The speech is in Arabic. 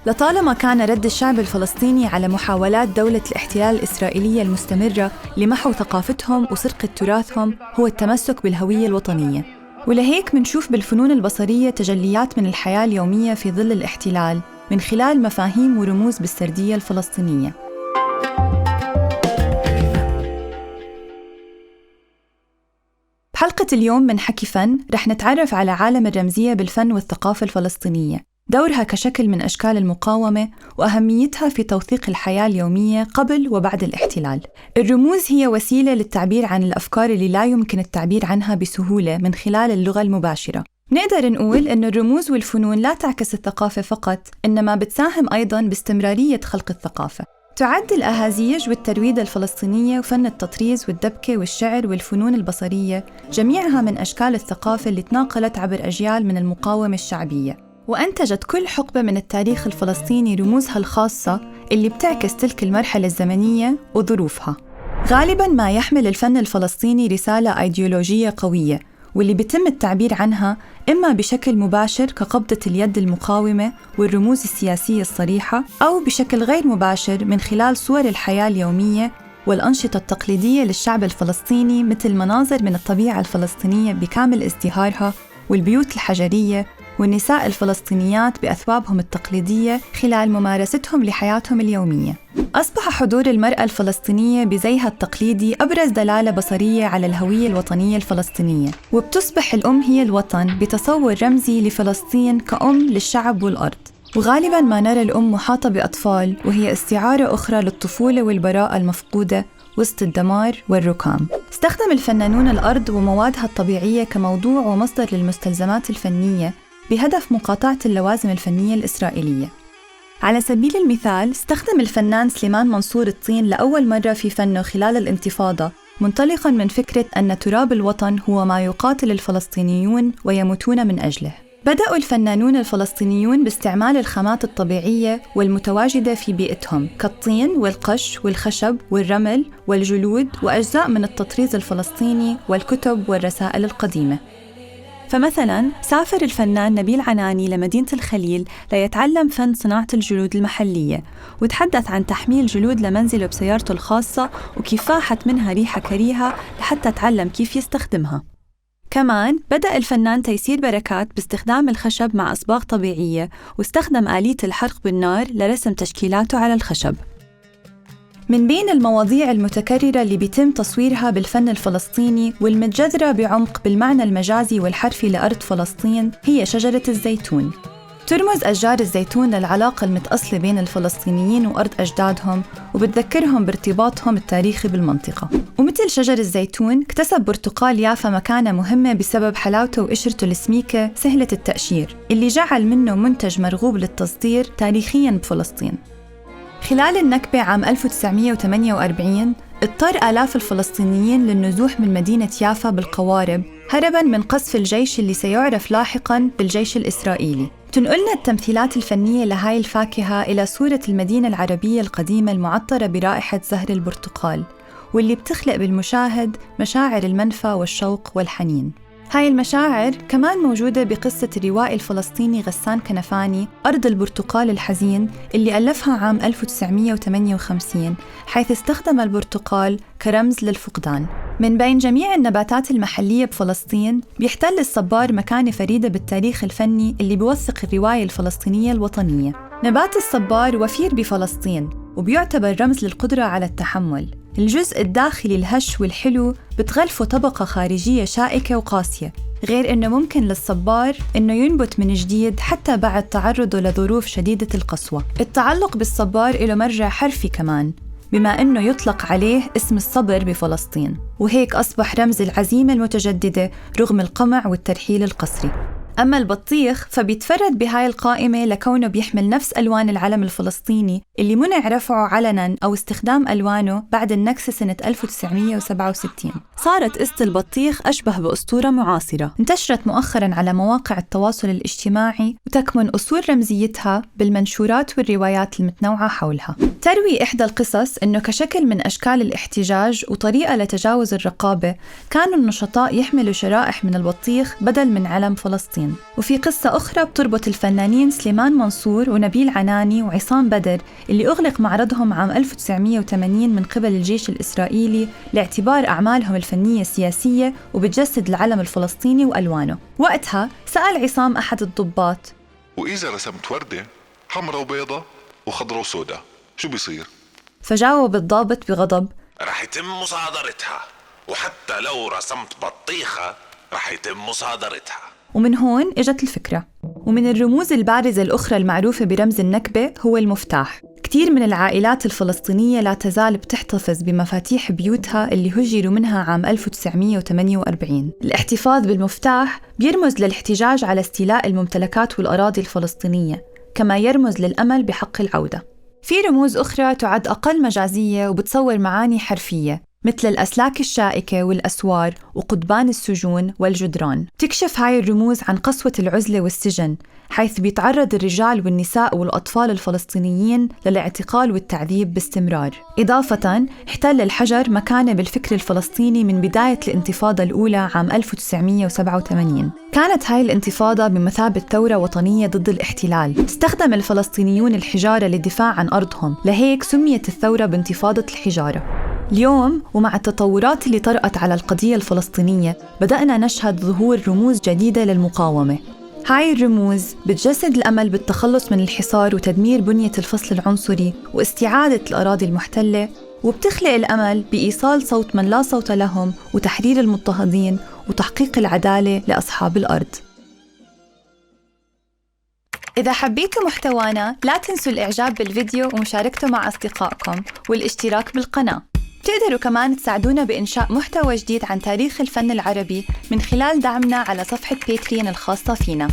لطالما كان رد الشعب الفلسطيني على محاولات دولة الاحتلال الإسرائيلية المستمرة لمحو ثقافتهم وسرقة تراثهم هو التمسك بالهوية الوطنية، ولهيك منشوف بالفنون البصرية تجليات من الحياة اليومية في ظل الاحتلال من خلال مفاهيم ورموز بالسردية الفلسطينية. بحلقة اليوم من حكي فن رح نتعرف على عالم الرمزية بالفن والثقافة الفلسطينية، دورها كشكل من أشكال المقاومة وأهميتها في توثيق الحياة اليومية قبل وبعد الاحتلال. الرموز هي وسيلة للتعبير عن الأفكار اللي لا يمكن التعبير عنها بسهولة من خلال اللغة المباشرة. نقدر نقول أن الرموز والفنون لا تعكس الثقافة فقط، إنما بتساهم أيضاً باستمرارية خلق الثقافة. تعد الأهازيج والترويدة الفلسطينية وفن التطريز والدبكة والشعر والفنون البصرية جميعها من أشكال الثقافة اللي تناقلت عبر أجيال من المقاومة الشعبية، وأنتجت كل حقبة من التاريخ الفلسطيني رموزها الخاصة اللي بتعكس تلك المرحلة الزمنية وظروفها. غالباً ما يحمل الفن الفلسطيني رسالة أيديولوجية قوية، واللي بيتم التعبير عنها إما بشكل مباشر كقبضة اليد المقاومة والرموز السياسية الصريحة، أو بشكل غير مباشر من خلال صور الحياة اليومية والأنشطة التقليدية للشعب الفلسطيني، مثل مناظر من الطبيعة الفلسطينية بكامل ازدهارها والبيوت الحجرية والنساء الفلسطينيات بأثوابهم التقليدية خلال ممارستهم لحياتهم اليومية. أصبح حضور المرأة الفلسطينية بزيها التقليدي أبرز دلالة بصرية على الهوية الوطنية الفلسطينية، وبتصبح الأم هي الوطن بتصور رمزي لفلسطين كأم للشعب والأرض. وغالباً ما نرى الأم محاطة بأطفال، وهي استعارة أخرى للطفولة والبراءة المفقودة وسط الدمار والركام. استخدم الفنانون الأرض وموادها الطبيعية كموضوع ومصدر للمستلزمات الفنية بهدف مقاطعة اللوازم الفنية الإسرائيلية. على سبيل المثال، استخدم الفنان سليمان منصور الطين لأول مرة في فنه خلال الانتفاضة، منطلقاً من فكرة أن تراب الوطن هو ما يقاتل الفلسطينيون ويموتون من أجله. بدأوا الفنانون الفلسطينيون باستعمال الخامات الطبيعية والمتواجدة في بيئتهم كالطين والقش والخشب والرمل والجلود وأجزاء من التطريز الفلسطيني والكتب والرسائل القديمة. فمثلاً سافر الفنان نبيل عناني لمدينة الخليل ليتعلم فن صناعة الجلود المحلية، وتحدث عن تحميل جلود لمنزله بسيارته الخاصة وكيف فاحت منها ريحة كريهة لحتى تعلم كيف يستخدمها. كمان بدأ الفنان تيسير بركات باستخدام الخشب مع أصباغ طبيعية، واستخدم آلية الحرق بالنار لرسم تشكيلاته على الخشب. من بين المواضيع المتكررة اللي بيتم تصويرها بالفن الفلسطيني والمتجذرة بعمق بالمعنى المجازي والحرفي لأرض فلسطين هي شجرة الزيتون. ترمز أشجار الزيتون للعلاقة المتأصلة بين الفلسطينيين وأرض أجدادهم، وبتذكرهم بارتباطهم التاريخي بالمنطقة. ومثل شجر الزيتون، اكتسب برتقال يافا مكانة مهمة بسبب حلاوته وقشرته السميكة سهلة التقشير، اللي جعل منه منتج مرغوب للتصدير تاريخياً بفلسطين. خلال النكبة عام 1948 اضطر آلاف الفلسطينيين للنزوح من مدينة يافا بالقوارب هرباً من قصف الجيش اللي سيعرف لاحقاً بالجيش الإسرائيلي. تنقلنا التمثيلات الفنية لهاي الفاكهة إلى صورة المدينة العربية القديمة المعطرة برائحة زهر البرتقال، واللي بتخلق بالمشاهد مشاعر المنفى والشوق والحنين. هاي المشاعر كمان موجودة بقصة الروائي الفلسطيني غسان كنفاني أرض البرتقال الحزين، اللي ألفها عام 1958، حيث استخدم البرتقال كرمز للفقدان. من بين جميع النباتات المحلية بفلسطين، بيحتل الصبار مكانة فريدة بالتاريخ الفني اللي بيوثق الرواية الفلسطينية الوطنية. نبات الصبار وفير بفلسطين، وبيعتبر رمز للقدرة على التحمل. الجزء الداخلي الهش والحلو بتغلفه طبقة خارجية شائكة وقاسية، غير إنه ممكن للصبار إنه ينبت من جديد حتى بعد تعرضه لظروف شديدة القسوة. التعلق بالصبار له مرجع حرفي كمان، بما إنه يطلق عليه اسم الصبر بفلسطين، وهيك أصبح رمز العزيمة المتجددة رغم القمع والترحيل القسري. أما البطيخ فبيتفرد بهاي القائمة لكونه بيحمل نفس ألوان العلم الفلسطيني اللي منع رفعه علناً أو استخدام ألوانه بعد النكسة سنة 1967. صارت قصة البطيخ أشبه بأسطورة معاصرة انتشرت مؤخراً على مواقع التواصل الاجتماعي، وتكمن أصول رمزيتها بالمنشورات والروايات المتنوعة حولها. تروي إحدى القصص إنه كشكل من أشكال الاحتجاج وطريقة لتجاوز الرقابة، كانوا النشطاء يحملوا شرائح من البطيخ بدل من علم فلسطين. فلسطين. وفي قصة أخرى بتربط الفنانين سليمان منصور ونبيل عناني وعصام بدر اللي أغلق معرضهم عام 1980 من قبل الجيش الإسرائيلي لاعتبار أعمالهم الفنية سياسية وبتجسد العلم الفلسطيني وألوانه. وقتها سأل عصام أحد الضباط: وإذا رسمت وردة حمراء وبيضة وخضراء وسوداء شو بيصير؟ فجاوب الضابط بغضب: رح يتم مصادرتها، وحتى لو رسمت بطيخة رح يتم مصادرتها. ومن هون إجت الفكرة. ومن الرموز البارزة الأخرى المعروفة برمز النكبة هو المفتاح. كتير من العائلات الفلسطينية لا تزال بتحتفظ بمفاتيح بيوتها اللي هجروا منها عام 1948. الاحتفاظ بالمفتاح بيرمز للاحتجاج على استيلاء الممتلكات والأراضي الفلسطينية، كما يرمز للأمل بحق العودة. في رموز أخرى تعد أقل مجازية وبتصور معاني حرفية، مثل الأسلاك الشائكة والأسوار وقضبان السجون والجدران. تكشف هاي الرموز عن قسوة العزلة والسجن، حيث بيتعرض الرجال والنساء والأطفال الفلسطينيين للاعتقال والتعذيب باستمرار. إضافة، احتل الحجر مكانة بالفكر الفلسطيني من بداية الانتفاضة الأولى عام 1987. كانت هاي الانتفاضة بمثابة ثورة وطنية ضد الاحتلال. استخدم الفلسطينيون الحجارة للدفاع عن أرضهم، لهيك سميت الثورة بانتفاضة الحجارة. اليوم ومع التطورات اللي طرأت على القضية الفلسطينية بدأنا نشهد ظهور رموز جديدة للمقاومة. هاي الرموز بتجسد الأمل بالتخلص من الحصار وتدمير بنية الفصل العنصري واستعادة الأراضي المحتلة، وبتخلق الأمل بإيصال صوت من لا صوت لهم وتحرير المضطهدين وتحقيق العدالة لأصحاب الأرض. إذا حبيتوا محتوانا لا تنسوا الإعجاب بالفيديو ومشاركته مع أصدقائكم والاشتراك بالقناة. تقدروا كمان تساعدونا بإنشاء محتوى جديد عن تاريخ الفن العربي من خلال دعمنا على صفحة باتريون الخاصة فينا.